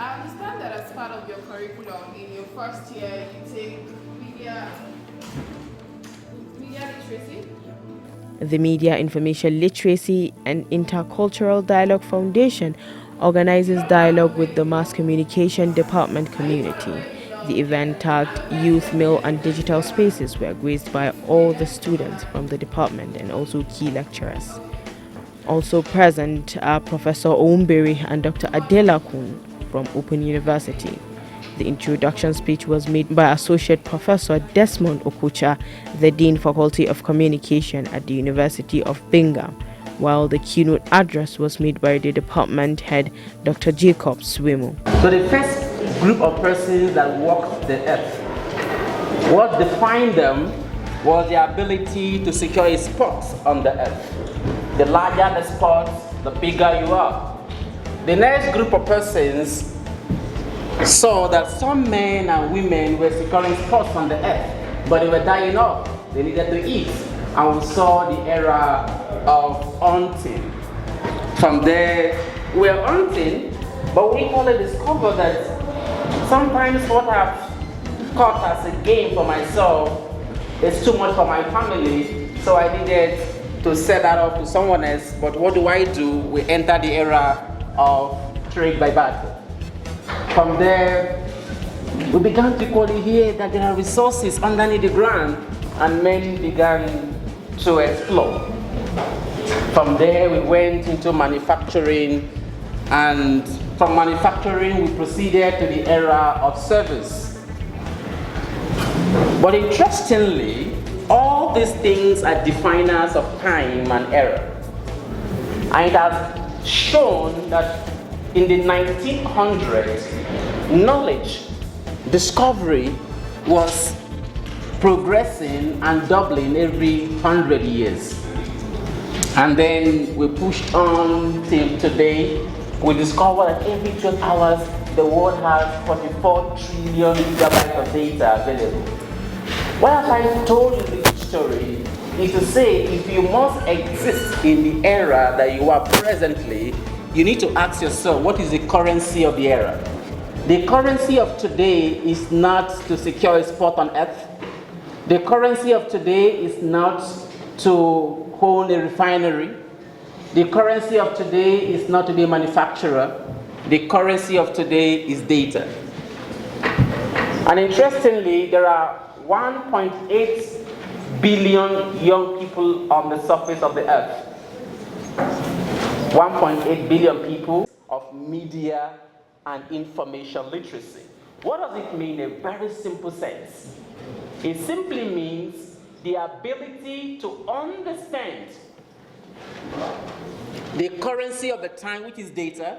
I understand that as part of your curriculum, in your first year, you take media literacy. The Media Information Literacy and Intercultural Dialogue Foundation organizes dialogue with the Mass Communication Department community. The event tagged Youth, Mail and Digital Spaces were graced by all the students from the department and also key lecturers. Also present are Professor Oumberi and Dr. Adela Kun from Open University. The introduction speech was made by Associate Professor Desmond Okucha, the Dean Faculty of Communication at the University of Bingham, while the keynote address was made by the department head, Dr. Jacob Swimu. So the first group of persons that walked the earth, what defined them was their ability to secure a spot on the earth. The larger the spot, the bigger you are. The next group of persons saw that some men and women were securing spots on the earth, but they were dying off. They needed to eat. And we saw the era of hunting. From there, we were hunting, but we only discovered that sometimes what I've caught as a game for myself is too much for my family, so I needed to set that up to someone else. But what do? We enter the era of trade by battle. From there, we began to quickly hear that there are resources underneath the ground, and men began to explore. From there, we went into manufacturing, and from manufacturing, we proceeded to the era of service. But interestingly, all these things are definers of time and era. And it has shown that in the 1900s, knowledge, discovery was progressing and doubling every 100 years. And then we pushed on till today. We discover that every 12 hours, the world has 44 trillion gigabytes of data available. What I told you this story is to say, if you must exist in the era that you are presently, you need to ask yourself, what is the currency of the era? The currency of today is not to secure a spot on earth. The currency of today is not to own a refinery. The currency of today is not to be a manufacturer. The currency of today is data. And interestingly, there are 1.8 billion young people on the surface of the earth. 1.8 billion people of media and information literacy. What does it mean in a very simple sense? It simply means the ability to understand the currency of the time, which is data,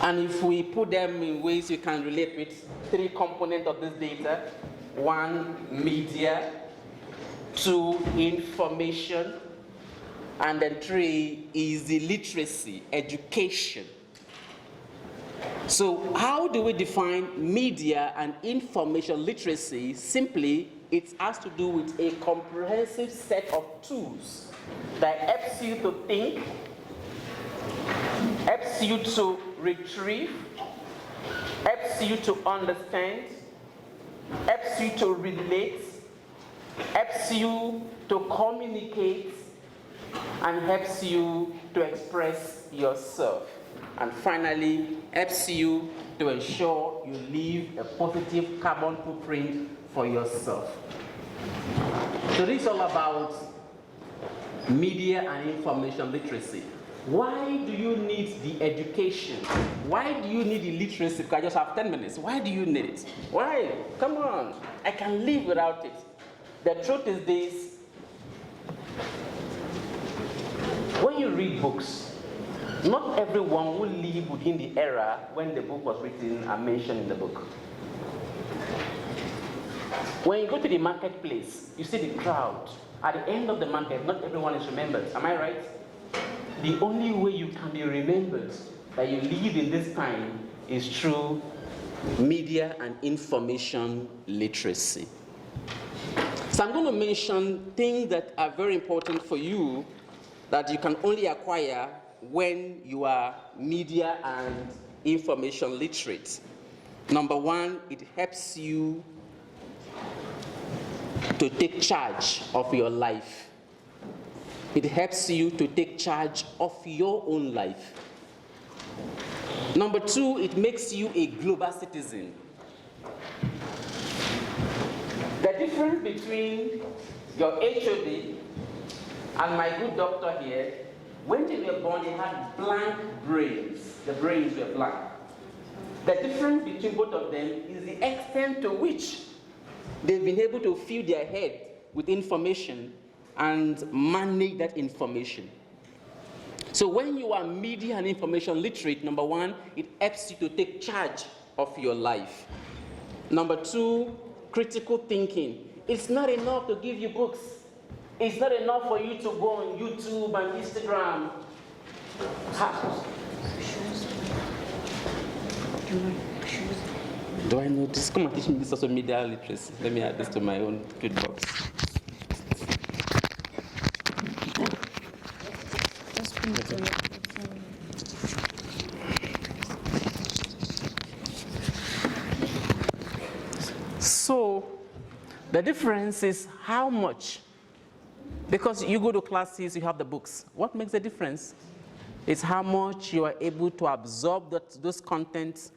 and if we put them in ways you can relate with, three components of this data: one, media; two, information; and then three is the literacy, education. So how do we define media and information literacy? Simply, it has to do with a comprehensive set of tools that helps you to think, helps you to retrieve, helps you to understand, helps you to relate, helps you to communicate, and helps you to express yourself. And finally, helps you to ensure you leave a positive carbon footprint for yourself. So this is all about media and information literacy. Why do you need the education? Why do you need the literacy? Because I just have 10 minutes. Why do you need it? Why? Come on. I can live without it. The truth is this. When you read books, not everyone will live within the era when the book was written and mentioned in the book. When you go to the marketplace, you see the crowd. At the end of the market, not everyone is remembered. Am I right? The only way you can be remembered that you live in this time is through media and information literacy. So I'm going to mention things that are very important for you that you can only acquire when you are media and information literate. Number one, it helps you to take charge of your life. It helps you to take charge of your own life. Number two, it makes you a global citizen. The difference between your HOD and my good doctor here, when they were born, they had blank brains. The brains were blank. The difference between both of them is the extent to which they've been able to fill their head with information and manage that information. So when you are media and information literate, number one, it helps you to take charge of your life. Number two, critical thinking. It's not enough to give you books. It's not enough for you to go on YouTube and Instagram. Do I know this? Come and teach me this social media literacy. Let me add this to my own good box. So, the difference is how much. Because you go to classes, you have the books. What makes the difference? It's how much you are able to absorb those contents,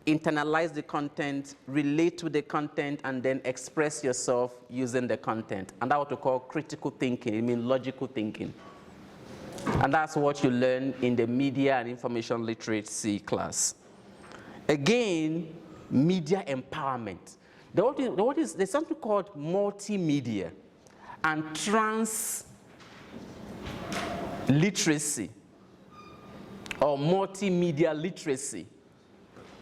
internalize the content, relate to the content, and then express yourself using the content. And that's what we call critical thinking. It means logical thinking. And that's what you learn in the media and information literacy class. Again, media empowerment. There's something called multimedia and trans literacy or multimedia literacy.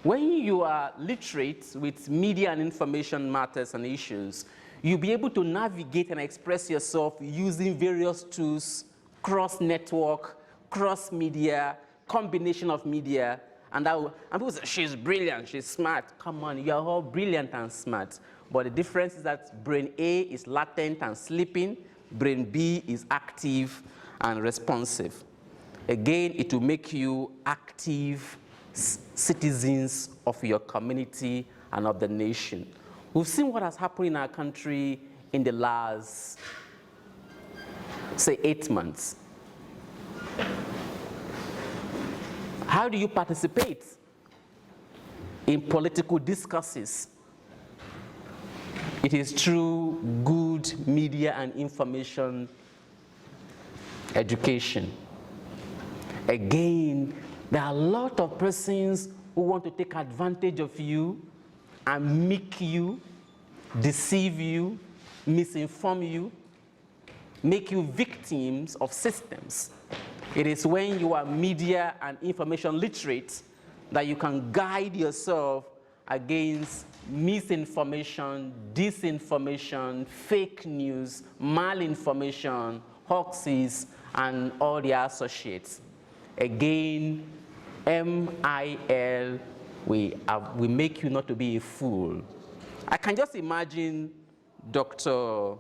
When you are literate with media and information matters and issues, you'll be able to navigate and express yourself using various tools, cross-network, cross-media, combination of media, and people say, she's brilliant, she's smart. Come on, you're all brilliant and smart. But the difference is that brain A is latent and sleeping, brain B is active and responsive. Again, it will make you active citizens of your community and of the nation. We've seen what has happened in our country in the last, say, 8 months. How do you participate in political discourses? It is through good media and information education. Again, there are a lot of persons who want to take advantage of you and make you, deceive you, misinform you, make you victims of systems. It is when you are media and information literate that you can guide yourself against misinformation, disinformation, fake news, malinformation, hoaxes, and all their associates. Again, MIL, we make you not to be a fool. I can just imagine Dr.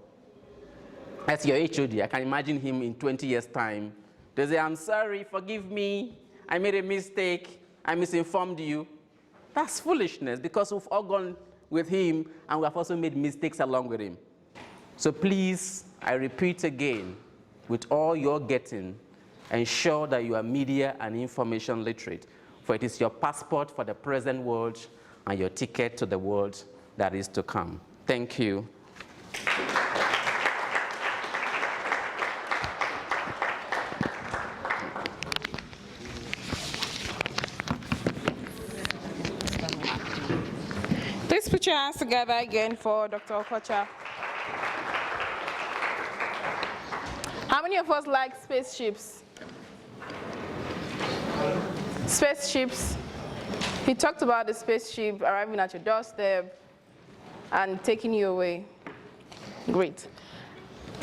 as your HOD, I can imagine him in 20 years' time. They say, I'm sorry, forgive me, I made a mistake, I misinformed you. That's foolishness, because we've all gone with him and we have also made mistakes along with him. So please, I repeat again, with all you're getting, ensure that you are media and information literate, for it is your passport for the present world and your ticket to the world that is to come. Thank you. Please put your hands together again for Dr. Okocha. How many of us like spaceships? Spaceships. He talked about the spaceship arriving at your doorstep and taking you away. Great.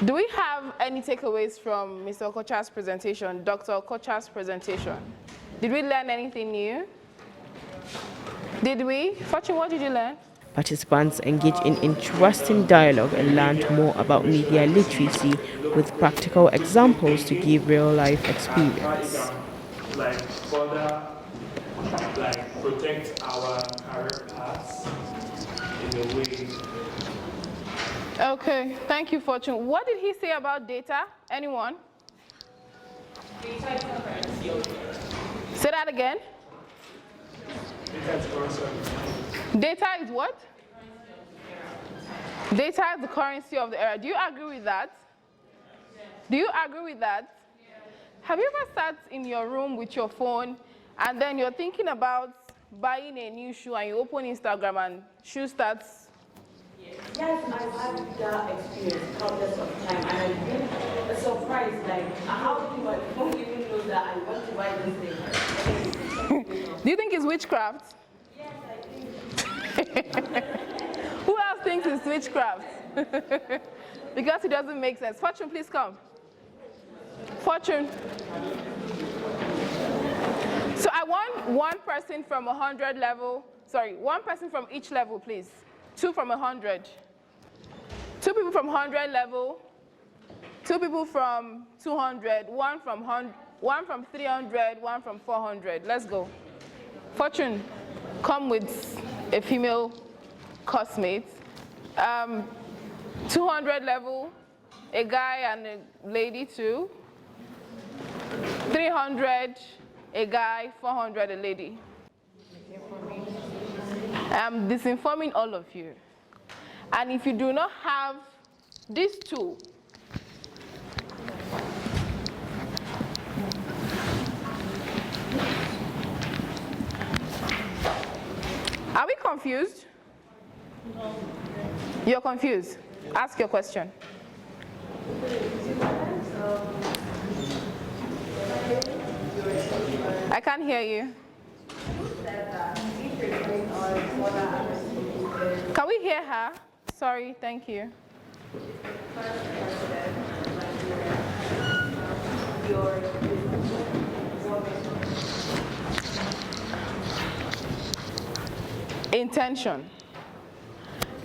Do we have any takeaways from Mr. Okocha's presentation, Dr. Okocha's presentation? Did we learn anything new? Did we? Fortune, what did you learn? Participants engaged in interesting dialogue and learned more about media literacy with practical examples to give real-life experience. Like further like protect our career paths in a way. Okay, thank you, Fortune. What did he say about data? Anyone? Data is the currency of the era. Say that again. Data is currency. Data is what? Data is the currency of the era. Do you agree with that? Do you agree with that? Have you ever sat in your room with your phone and then you're thinking about buying a new shoe and you open Instagram and shoe starts? Yes, I've had that experience countless of time, and I've been surprised, like, how do I don't even know that I want to buy this thing? Do you think it's witchcraft? Yes, I think. Who else thinks it's witchcraft? Because it doesn't make sense. Fortune, please come. Fortune. So I want one person from 100 level, sorry, one person from each level, please. 2 from 100. 2 people from 100 level, 2 people from 200, 1 from 100, 1 from 300, 1 from 400. Let's go. Fortune, come with a female classmate. 200 level, a guy and a lady too. 300, a guy, 400, a lady. I'm disinforming all of you. And if you do not have these two, are we confused? No. You're confused? Ask your question. I can't hear you. Can we hear her? Sorry, thank you. Intention.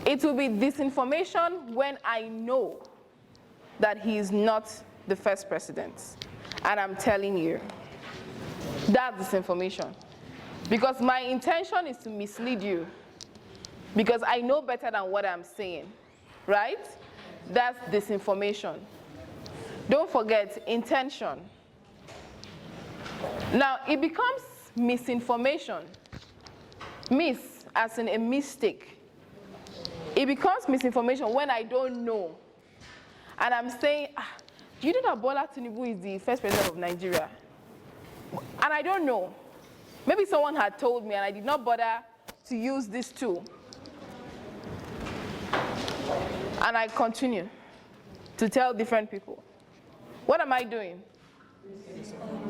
It will be disinformation when I know that he is not the first president. And I'm telling you, that's disinformation. Because my intention is to mislead you. Because I know better than what I'm saying, right? That's disinformation. Don't forget, intention. Now, it becomes misinformation. Miss, as in a mistake. It becomes misinformation when I don't know. And I'm saying, do you know that Bola Tinubu is the first president of Nigeria? And I don't know. Maybe someone had told me and I did not bother to use this tool. And I continue to tell different people. What am I doing?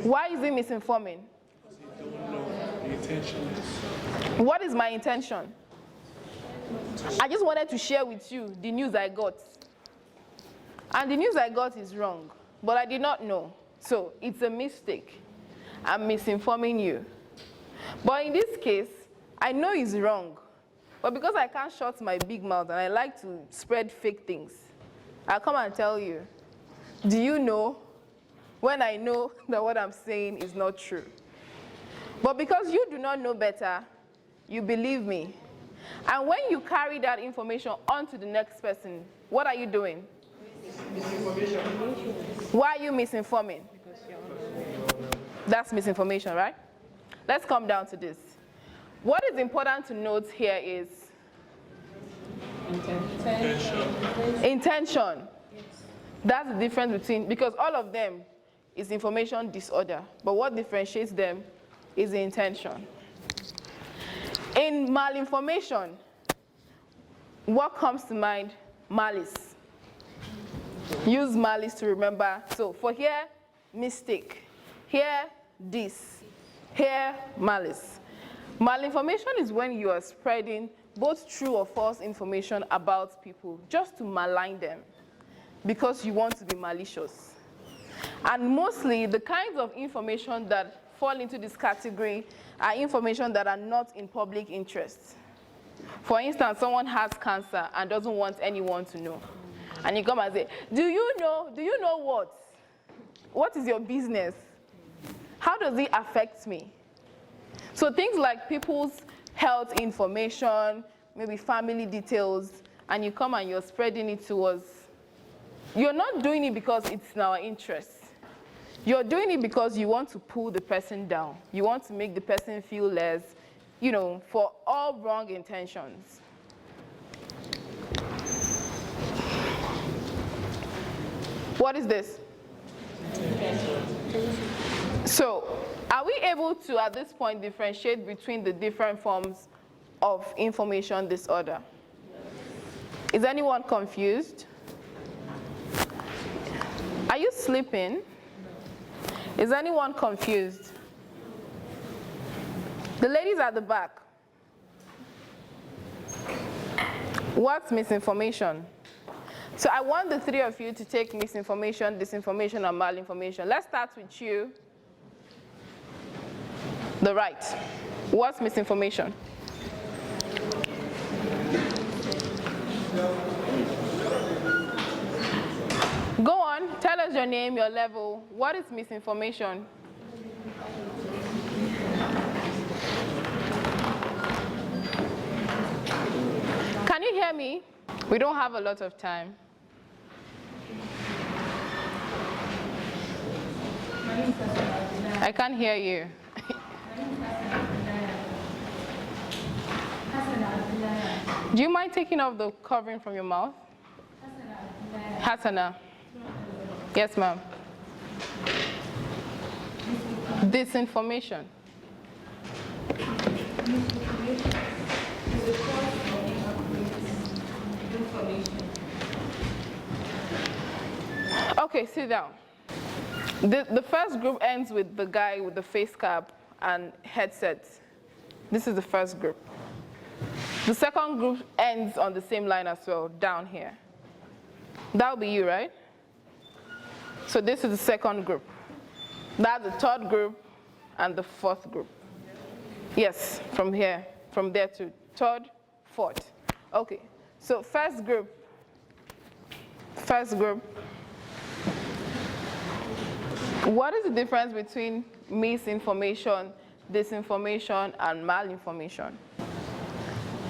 Why is he misinforming? Because you don't know the intention is. What is my intention? I just wanted to share with you the news I got. And the news I got is wrong, but I did not know. So it's a mistake. I'm misinforming you. But in this case, I know it's wrong. But because I can't shut my big mouth and I like to spread fake things, I'll come and tell you, do you know when I know that what I'm saying is not true? But because you do not know better, you believe me. And when you carry that information on to the next person, what are you doing? Misinformation. Why are you misinforming? That's misinformation, right? Let's come down to this. What is important to note here is intention. That's the difference between, because all of them is information disorder, but what differentiates them is the intention. In malinformation, what comes to mind? Malice. Use malice to remember. So for here, mistake. Here, this. Here, malice. Malinformation is when you are spreading both true or false information about people just to malign them because you want to be malicious. And mostly the kinds of information that fall into this category are information that are not in public interest. For instance, someone has cancer and doesn't want anyone to know. And you come and say, do you know what? What is your business? How does it affect me? So things like people's health information, maybe family details, and you come and you're spreading it towards, you're not doing it because it's in our interest. You're doing it because you want to pull the person down. You want to make the person feel less, you know, for all wrong intentions. What is this? So, are we able to, at this point, differentiate between the different forms of information disorder? Is anyone confused? Are you sleeping? Is anyone confused? The ladies at the back. What's misinformation? So I want the three of you to take misinformation, disinformation, and malinformation. Let's start with you. The right. What's misinformation? Go on, tell us your name, your level. What is misinformation? Can you hear me? We don't have a lot of time. I can't hear you. Do you mind taking off the covering from your mouth? Hassana. Yes, ma'am. Disinformation. Okay, sit down. The first group ends with the guy with the face cap and headset. This is the first group. The second group ends on the same line as well, down here. That'll be you, right? So this is the second group. That's the third group and the fourth group. Yes, from here, from there to third, fourth. Okay, so first group. What is the difference between misinformation, disinformation, and malinformation?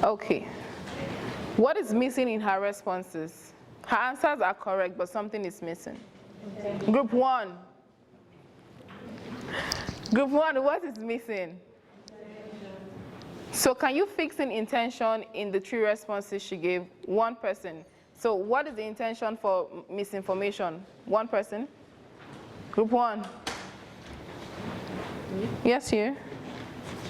Okay. What is missing in her responses? Her answers are correct, but something is missing. Group one. Group one, what is missing? So can you fix an intention in the three responses she gave? One person. So what is the intention for misinformation? One person? Group one. Yes, here.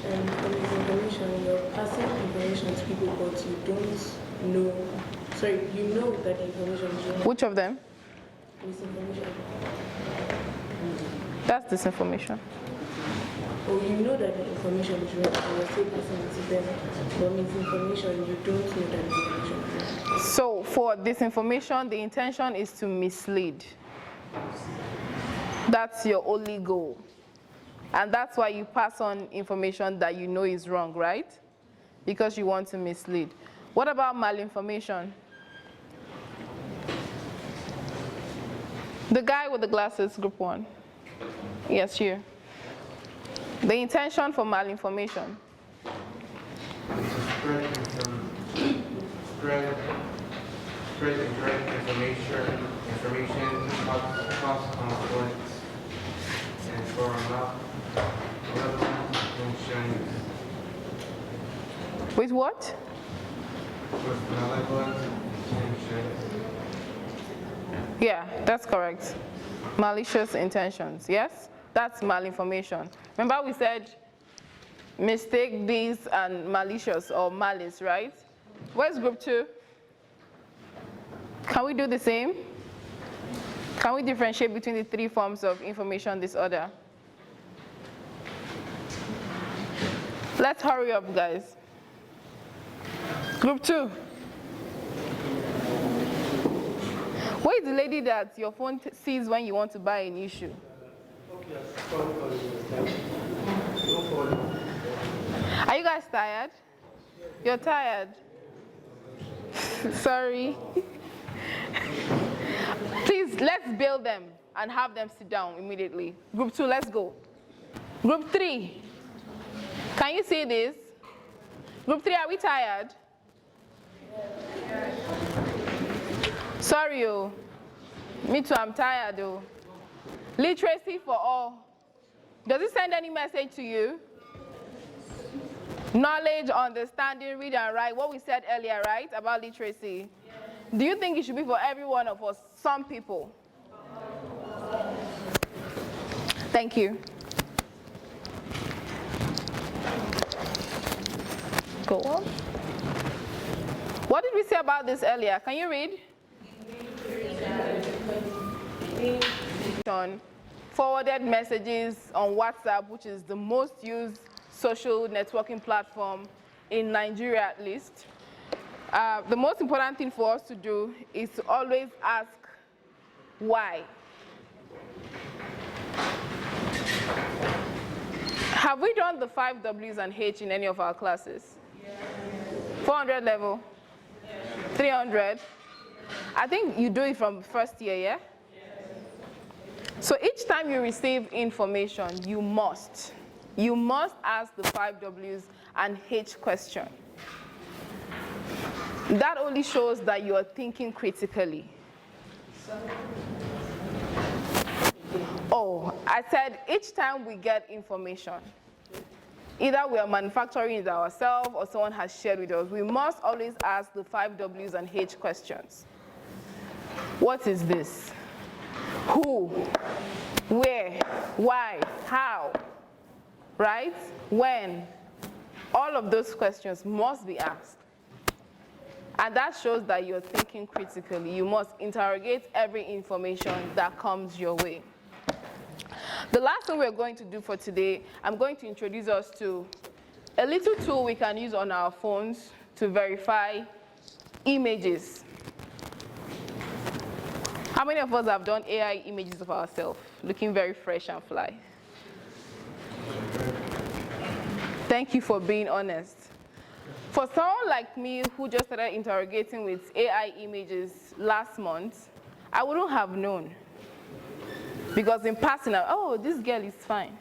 For misinformation, you're passing information to people, but you don't know. Sorry, you know that the information is wrong. Which of them? Misinformation. That's disinformation. Or you know that the information is wrong, and you're still passing it to them. But misinformation, you don't know that the information is wrong. So for disinformation, the intention is to mislead. That's your only goal. And that's why you pass on information that you know is wrong, right? Because you want to mislead. What about malinformation? The guy with the glasses, group one. Yes, here. The intention for malinformation. Spread incorrect information, cause conflicts, and for malevolent With what? with malevolent intentions. Yeah, that's correct. Malicious intentions, yes? That's malinformation. Remember we said mistake, this, and malicious or malice, right? Where's group two? Can we do the same? Can we differentiate between the three forms of information disorder? Let's hurry up, guys. Group two. Where is the lady that your phone sees when you want to buy a new shoe? Are you guys tired? You're tired? Sorry. Please, let's bail them and have them sit down immediately. Group two, let's go. Group three. Can you see this? Group 3, are we tired? Sorry, oh. Me too, I'm tired, though. Literacy for all. Does it send any message to you? Knowledge, understanding, read and write, what we said earlier, right, about literacy. Do you think it should be for everyone or for some people? Thank you. Go on. What did we say about this earlier? Can you read? Forwarded messages on WhatsApp, which is the most used social networking platform in Nigeria at least. The most important thing for us to do is to always ask why. Have we done the 5 W's and H in any of our classes? 400 level? 300? I think you do it from first year, yeah? So each time you receive information, you must ask the 5 W's and H question. That only shows that you are thinking critically. Oh, I said each time we get information, either we are manufacturing it ourselves or someone has shared with us, we must always ask the 5 W's and H questions. What is this? Who? Where? Why? How? Right? When? All of those questions must be asked. And that shows that you're thinking critically. You must interrogate every information that comes your way. The last thing we're going to do for today, I'm going to introduce us to a little tool we can use on our phones to verify images. How many of us have done AI images of ourselves, looking very fresh and fly? Thank you for being honest. For someone like me who just started interrogating with AI images last month, I wouldn't have known. Because in passing, oh, this girl is fine.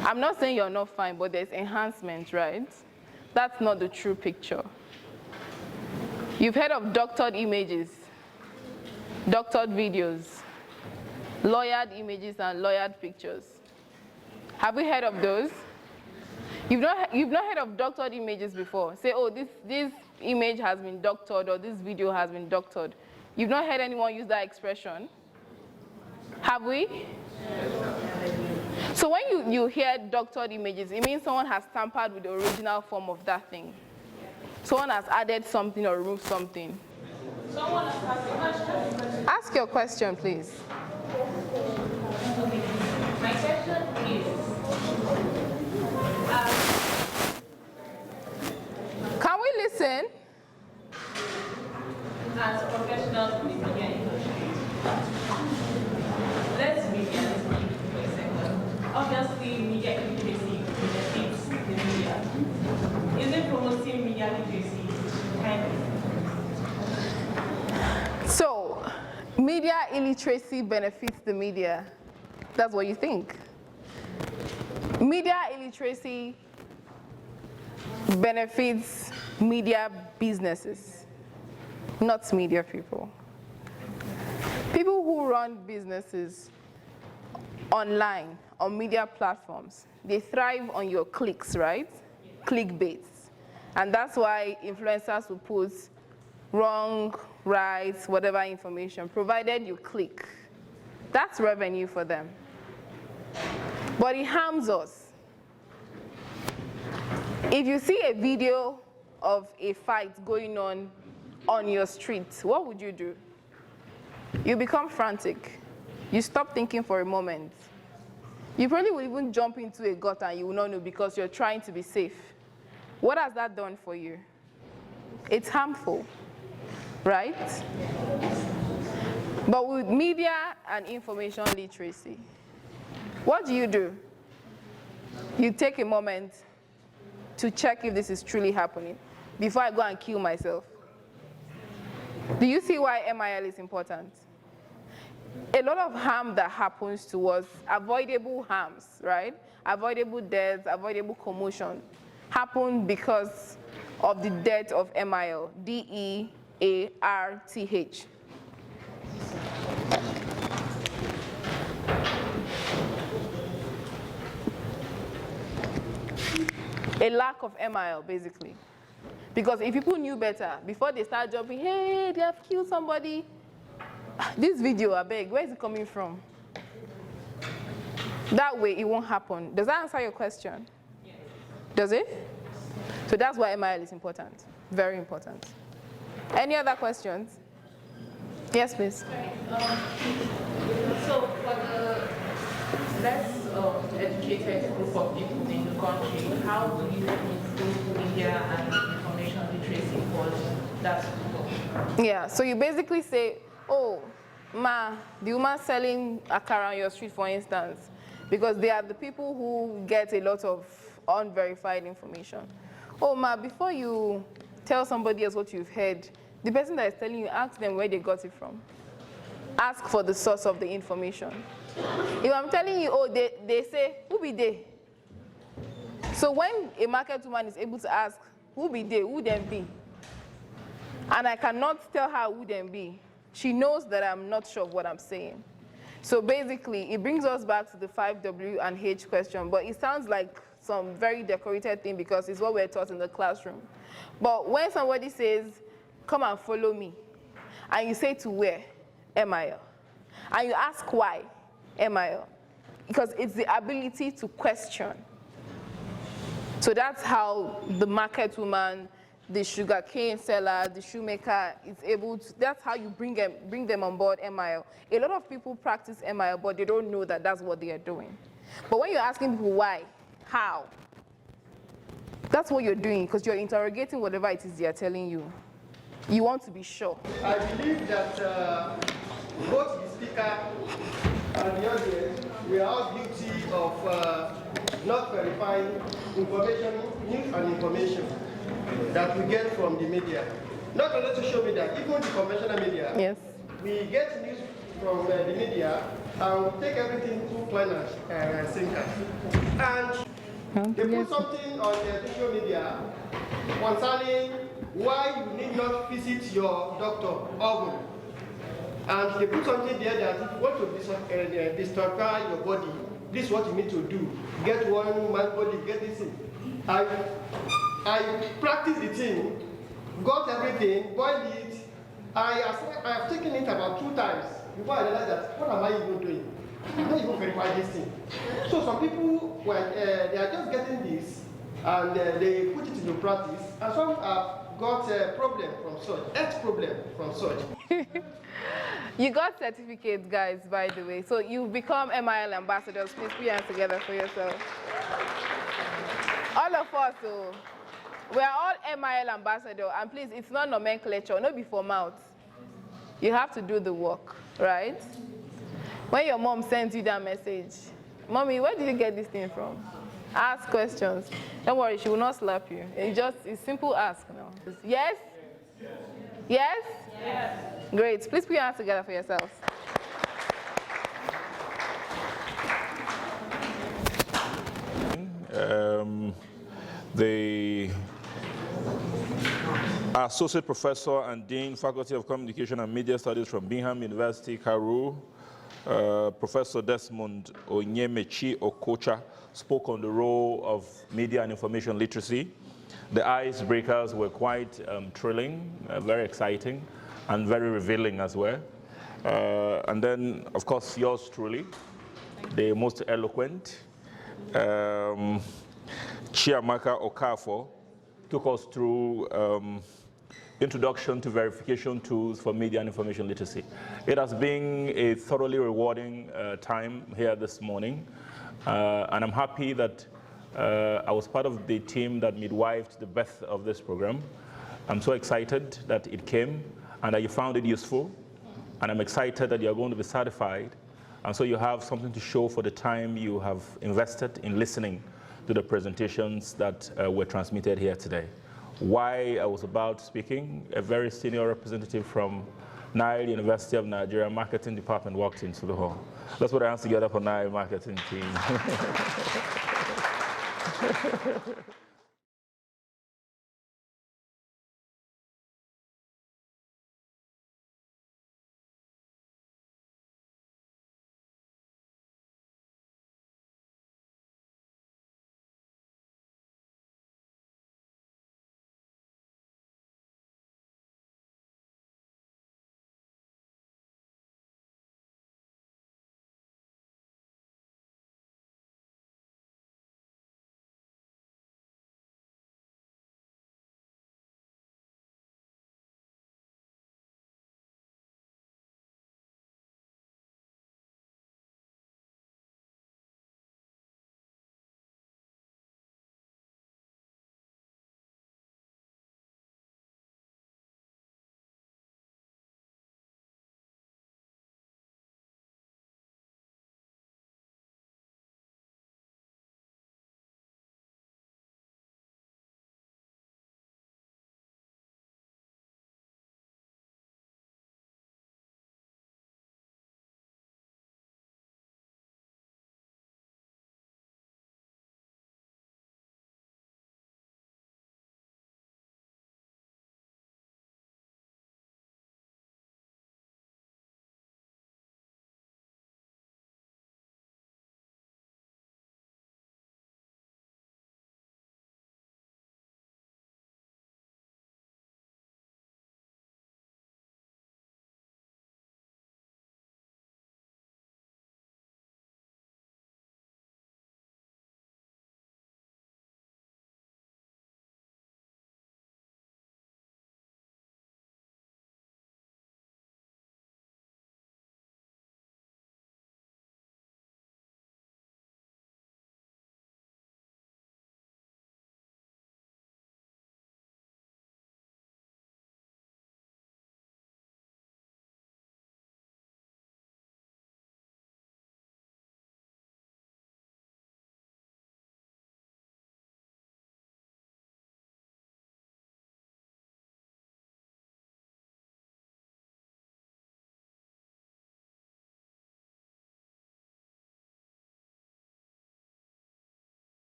I'm not saying you're not fine, but there's enhancement, right? That's not the true picture. You've heard of doctored images, doctored videos, lawyered images and lawyered pictures. Have we heard of those? You've not heard of doctored images before. Say, oh, this image has been doctored or this video has been doctored. You've not heard anyone use that expression? Have we? So when you hear doctored images, it means someone has tampered with the original form of that thing. Someone has added something or removed something. Someone has asked a question. Ask your question, please. My question is, Can we listen? as professionals in the media industry, let's be realistic for a second. Obviously, media literacy benefits the media. Isn't promoting media literacy kind of? So, media illiteracy benefits the media. That's what you think. Media illiteracy benefits media businesses, not media people. People who run businesses online, on media platforms, they thrive on your clicks, right? Clickbaits. And that's why influencers will put wrong, right, whatever information, provided you click. That's revenue for them. But it harms us. If you see a video of a fight going on your street, what would you do? You become frantic. You stop thinking for a moment. You probably will even jump into a gutter and you will not know because you're trying to be safe. What has that done for you? It's harmful, right? But with media and information literacy, what do? You take a moment to check if this is truly happening before I go and kill myself. Do you see why MIL is important? a lot of harm that happens to us, avoidable harms, right? Avoidable deaths, avoidable commotion, happen because of the death of MIL, DEARTH. A lack of MIL, basically. Because if people knew better, before they start jumping, hey, they have killed somebody. This video, I beg, where is it coming from? That way, it won't happen. Does that answer your question? Yes. Does it? So that's why MIL is important. Very important. Any other questions? Yes, please. So for the less educated group of people in the country, how do you improve media and information literacy for that group? Yeah, so you basically say, oh, the woman selling akara on your street, for instance, because they are the people who get a lot of unverified information. Oh, before you tell somebody else what you've heard, the person that is telling you, ask them where they got it from. Ask for the source of the information. If I'm telling you, oh, they say, who be they? So when a market woman is able to ask, who be they, who them be? And I cannot tell her who them be, she knows that I'm not sure of what I'm saying. So basically, it brings us back to the 5W and H question, but it sounds like some very decorated thing because it's what we're taught in the classroom. But when somebody says, come and follow me, and you say to where? MIL. And you ask why? MIL. Because it's the ability to question. So that's how the market woman, the sugarcane seller, the shoemaker is able to, that's how you bring them on board MIL. A lot of people practice MIL, but they don't know that that's what they are doing. But when you're asking people why, how, that's what you're doing, because you're interrogating whatever it is they are telling you. You want to be sure. I believe that both the speaker and the audience, we are all guilty of not verifying information, news and information that we get from the media. Not only social media, even the conventional media. Yes. We get news from the media and we take everything too plain and simple. And they put something on the social media concerning why you need not visit your doctor often. And they put something there that if you want to detoxify your body, this is what you need to do. Get one man body, get this thing. I practiced the thing, got everything, boiled it. I have taken it about 2 times before I realized that, what am I even doing? I don't even verify this thing. So some people, they are just getting this, and they put it into practice, and some have got a problem from such, health problem from such. You got certificates, guys, by the way. So you've become MIL ambassadors. Please put your hands together for yourself. All of us, so we are all MIL ambassadors. And please, it's not nomenclature, not before mouth. You have to do the work, right? When your mom sends you that message, Mommy, where did you get this thing from? Ask questions. Don't worry, she will not slap you. It's simple ask now. Yes? Yes? Yes. Great. Please put your hands together for yourselves. The Associate Professor and Dean, Faculty of Communication and Media Studies from Bingham University, Karu, Professor Desmond Onyemechi Okocha, spoke on the role of media and information literacy. The icebreakers were quite thrilling, very exciting, and very revealing as well. And then, of course, yours truly, the most eloquent, Chiamaka Okafor, took us through introduction to verification tools for media and information literacy. It has been a thoroughly rewarding time here this morning, and I'm happy that I was part of the team that midwifed the birth of this program. I'm so excited that it came and that you found it useful, and I'm excited that you're going to be certified, and so you have something to show for the time you have invested in listening to the presentations that were transmitted here today. Why I was about speaking, a very senior representative from Nile University of Nigeria Marketing Department walked into the hall. Let's put our hands together for Nile Marketing team.